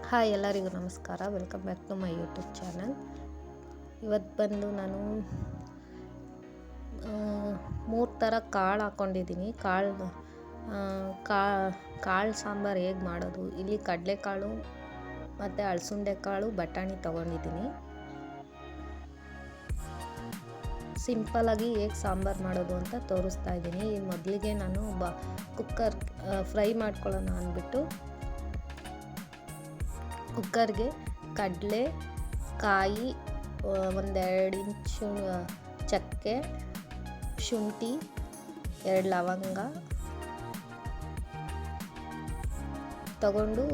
Hi, ಎಲ್ಲರಿಗೂ ನಮಸ್ಕಾರ. Welcome back to my YouTube channel. ಇವತ್ತು ಬಂದು ನಾನು 3 ಥರ ಕಾಳು ಹಾಕ್ಕೊಂಡಿದ್ದೀನಿ. ಕಾಳು ಸಾಂಬಾರು ಹೇಗೆ ಮಾಡೋದು, ಇಲ್ಲಿ ಕಡಲೆಕಾಳು ಮತ್ತು ಅಳಸಂದೆ ಕಾಳು ಬಟಾಣಿ ತೊಗೊಂಡಿದ್ದೀನಿ. ಸಿಂಪಲಾಗಿ ಹೇಗೆ ಸಾಂಬಾರು ಮಾಡೋದು ಅಂತ ತೋರಿಸ್ತಾ ಇದ್ದೀನಿ. ಮೊದಲಿಗೆ ನಾನು ಕುಕ್ಕರ್ ಫ್ರೈ ಮಾಡ್ಕೊಳ್ಳೋಣ ಅಂದ್ಬಿಟ್ಟು ಕುಕ್ಕರ್ಗೆ ಕಡಲೆ ಕಾಯಿ, 1-2 ಇಂಚು ಚಕ್ಕೆ, ಶುಂಠಿ, 2 ಲವಂಗ ತಗೊಂಡು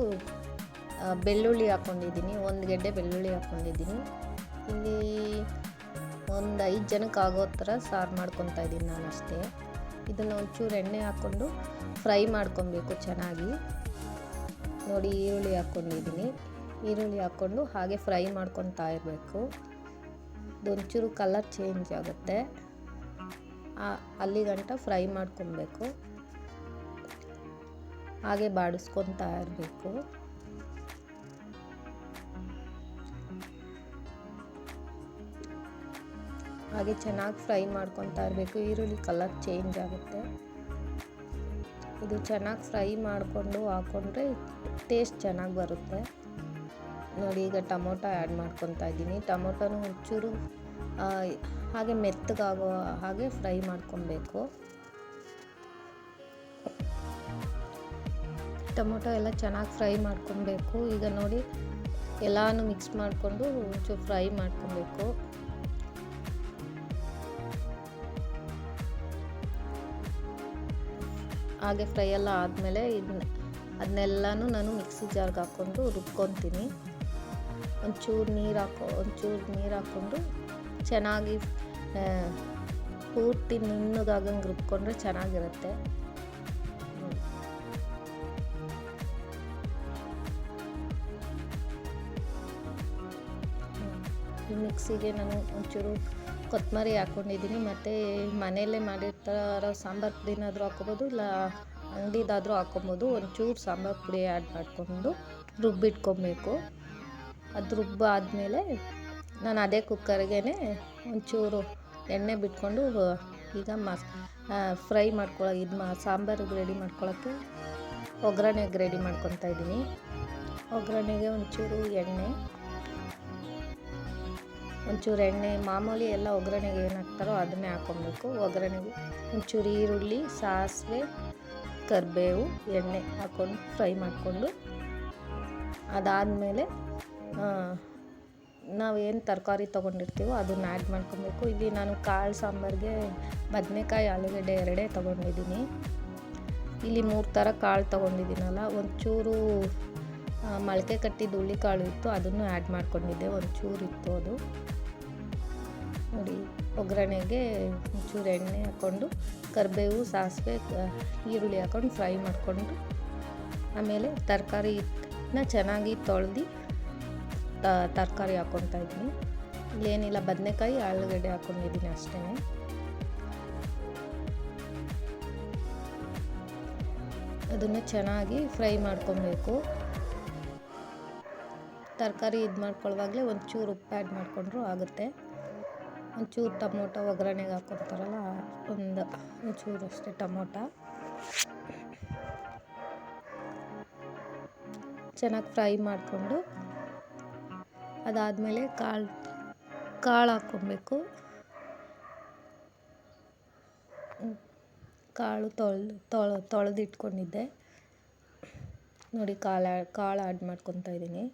ಬೆಳ್ಳುಳ್ಳಿ ಹಾಕ್ಕೊಂಡಿದ್ದೀನಿ. 1 ಗೆಡ್ಡೆ ಬೆಳ್ಳುಳ್ಳಿ ಹಾಕ್ಕೊಂಡಿದ್ದೀನಿ. ಇಲ್ಲಿ ಒಂದು 5 ಜನಕ್ಕೆ ಆಗೋ ಥರ ಸಾರು ಮಾಡ್ಕೊತಾ ಇದ್ದೀನಿ ನಾನು ಅಷ್ಟೇ. ಇದನ್ನು ಒಂಚೂರು ಎಣ್ಣೆ ಹಾಕ್ಕೊಂಡು ಫ್ರೈ ಮಾಡ್ಕೊಬೇಕು ಚೆನ್ನಾಗಿ. ನೋಡಿ, ಈರುಳ್ಳಿ ಹಾಕ್ಕೊಂಡಿದ್ದೀನಿ. ಈರುಳ್ಳಿ ಹಾಕ್ಕೊಂಡು ಹಾಗೆ ಫ್ರೈ ಮಾಡ್ಕೊತಾ ಇರಬೇಕು. ಇದೊಂಚೂರು ಕಲರ್ ಚೇಂಜ್ ಆಗುತ್ತೆ, ಅಲ್ಲಿಗಂಟ ಫ್ರೈ ಮಾಡ್ಕೊಬೇಕು. ಹಾಗೆ ಬಾಡಿಸ್ಕೊತಾ ಇರಬೇಕು. ಹಾಗೆ ಚೆನ್ನಾಗಿ ಫ್ರೈ ಮಾಡ್ಕೊತಾ ಇರಬೇಕು. ಈರುಳ್ಳಿ ಕಲರ್ ಚೇಂಜ್ ಆಗುತ್ತೆ. ಇದು ಚೆನ್ನಾಗಿ ಫ್ರೈ ಮಾಡಿಕೊಂಡು ಹಾಕ್ಕೊಂಡ್ರೆ ಟೇಸ್ಟ್ ಚೆನ್ನಾಗಿ ಬರುತ್ತೆ. ನೋಡಿ, ಈಗ ಟೊಮೊಟೊ ಆ್ಯಡ್ ಮಾಡ್ಕೊತಾ ಇದ್ದೀನಿ. ಟೊಮೊಟೊನೂ ಒಂಚೂರು ಹಾಗೆ ಮೆತ್ತಗಾಗೋ ಹಾಗೆ ಫ್ರೈ ಮಾಡ್ಕೊಬೇಕು. ಟೊಮೊಟೊ ಎಲ್ಲ ಚೆನ್ನಾಗಿ ಫ್ರೈ ಮಾಡ್ಕೊಬೇಕು. ಈಗ ನೋಡಿ, ಎಲ್ಲನೂ ಮಿಕ್ಸ್ ಮಾಡಿಕೊಂಡು ಒಂಚೂರು ಫ್ರೈ ಮಾಡ್ಕೊಬೇಕು. ಹಾಗೆ ಫ್ರೈ ಎಲ್ಲ ಆದಮೇಲೆ ಅದನ್ನೆಲ್ಲನೂ ನಾನು ಮಿಕ್ಸಿ ಜಾರ್ಗೆ ಹಾಕ್ಕೊಂಡು ರುಬ್ಕೊತೀನಿ. ಒಂಚೂರು ನೀರು ಹಾಕ್ಕೊಂಡು ಚೆನ್ನಾಗಿ ಪೂರ್ತಿ ನುಣ್ಣಗಾಗಂಗೆ ರುಬ್ಕೊಂಡ್ರೆ ಚೆನ್ನಾಗಿರುತ್ತೆ. ಮಿಕ್ಸಿಗೆ ನಾನು ಒಂಚೂರು ಕೊತ್ತಂಬರಿ ಹಾಕ್ಕೊಂಡಿದ್ದೀನಿ. ಮತ್ತು ಮನೆಯಲ್ಲೇ ಮಾಡಿರ್ತಾರೋ ಸಾಂಬಾರು ಪುಡಿನಾದರೂ ಹಾಕ್ಕೊಬೋದು, ಇಲ್ಲ ಅಂಗಡಿದಾದರೂ ಹಾಕ್ಕೊಬೋದು. ಒಂಚೂರು ಸಾಂಬಾರು ಪುಡಿ ಆ್ಯಡ್ ಮಾಡಿಕೊಂಡು ರುಬ್ಬಿಟ್ಕೊಬೇಕು. ಅದು ರುಬ್ಬಾದಮೇಲೆ ನಾನು ಅದೇ ಕುಕ್ಕರ್ಗೆ ಒಂಚೂರು ಎಣ್ಣೆ ಬಿಟ್ಕೊಂಡು ಈಗ ಫ್ರೈ ಸಾಂಬಾರಿಗೆ ರೆಡಿ ಮಾಡ್ಕೊಳ್ಳೋಕ್ಕೆ ಒಗ್ಗರಣೆಗೆ ರೆಡಿ ಮಾಡ್ಕೊತಾ ಇದ್ದೀನಿ. ಒಗ್ಗರಣೆಗೆ ಒಂಚೂರು ಎಣ್ಣೆ ಮಾಮೂಲಿ ಎಲ್ಲ ಒಗ್ಗರಣೆಗೆ ಏನು ಹಾಕ್ತಾರೋ ಅದನ್ನೇ ಹಾಕ್ಕೊಬೇಕು. ಒಗ್ಗರಣೆಗೆ ಒಂಚೂರು ಈರುಳ್ಳಿ, ಸಾಸಿವೆ, ಕರಿಬೇವು, ಎಣ್ಣೆ ಹಾಕ್ಕೊಂಡು ಫ್ರೈ ಮಾಡಿಕೊಂಡು ಅದಾದಮೇಲೆ ನಾವು ಏನು ತರಕಾರಿ ತೊಗೊಂಡಿರ್ತೀವೋ ಅದನ್ನು ಆ್ಯಡ್ ಮಾಡ್ಕೊಬೇಕು. ಇಲ್ಲಿ ನಾನು ಕಾಳು ಸಾಂಬಾರಿಗೆ ಬದನೆಕಾಯಿ, ಆಲೂಗಡ್ಡೆ 2 ತೊಗೊಂಡಿದ್ದೀನಿ. ಇಲ್ಲಿ 3 ಥರ ಕಾಳು ತೊಗೊಂಡಿದ್ದೀನಲ್ಲ, ಒಂಚೂರು ಮೊಳಕೆ ಕಟ್ಟಿದ ಹುಳ್ಳಿಕಾಳು ಇತ್ತು, ಅದನ್ನು ಆ್ಯಡ್ ಮಾಡ್ಕೊಂಡಿದ್ದೆ. ಒಂಚೂರು ಇತ್ತು ಅದು. ನೋಡಿ, ಒಗ್ಗರಣೆಗೆ ಒಂಚೂರು ಎಣ್ಣೆ ಹಾಕ್ಕೊಂಡು ಕರಿಬೇವು, ಸಾಸಿವೆ, ಈರುಳ್ಳಿ ಹಾಕ್ಕೊಂಡು ಫ್ರೈ ಮಾಡಿಕೊಂಡು ಆಮೇಲೆ ತರಕಾರಿನ ಚೆನ್ನಾಗಿ ತೊಳೆದು ತರಕಾರಿ ಹಾಕ್ಕೊತಾ ಇದ್ದೀನಿ. ಇಲ್ಲೇನಿಲ್ಲ, ಬದನೆಕಾಯಿ, ಆಲೂಗಡ್ಡೆ ಹಾಕ್ಕೊಂಡಿದ್ದೀನಿ ಅಷ್ಟೇ. ಅದನ್ನು ಚೆನ್ನಾಗಿ ಫ್ರೈ ಮಾಡ್ಕೊಬೇಕು. ತರಕಾರಿ ಮಾಡ್ಕೊಳ್ಳುವಾಗಲೇ ಒಂಚೂರು ಉಪ್ಪು ಆ್ಯಡ್ ಮಾಡಿಕೊಂಡ್ರೂ ಆಗುತ್ತೆ. ಒಂಚೂರು ಟೊಮೊಟೊ ಒಗ್ಗರಣೆಗೆ ಹಾಕ್ಕೊತಾರಲ್ಲ, ಒಂಚೂರು ಅಷ್ಟೇ ಟೊಮೊಟೊ ಚೆನ್ನಾಗಿ ಫ್ರೈ ಮಾಡಿಕೊಂಡು ಅದಾದಮೇಲೆ ಕಾಳು ಹಾಕ್ಕೊಬೇಕು. ಕಾಳು ತೊಳೆದಿಟ್ಕೊಂಡಿದ್ದೆ. ನೋಡಿ, ಕಾಳು ಆ್ಯಡ್ ಮಾಡ್ಕೊತಾ ಇದ್ದೀನಿ.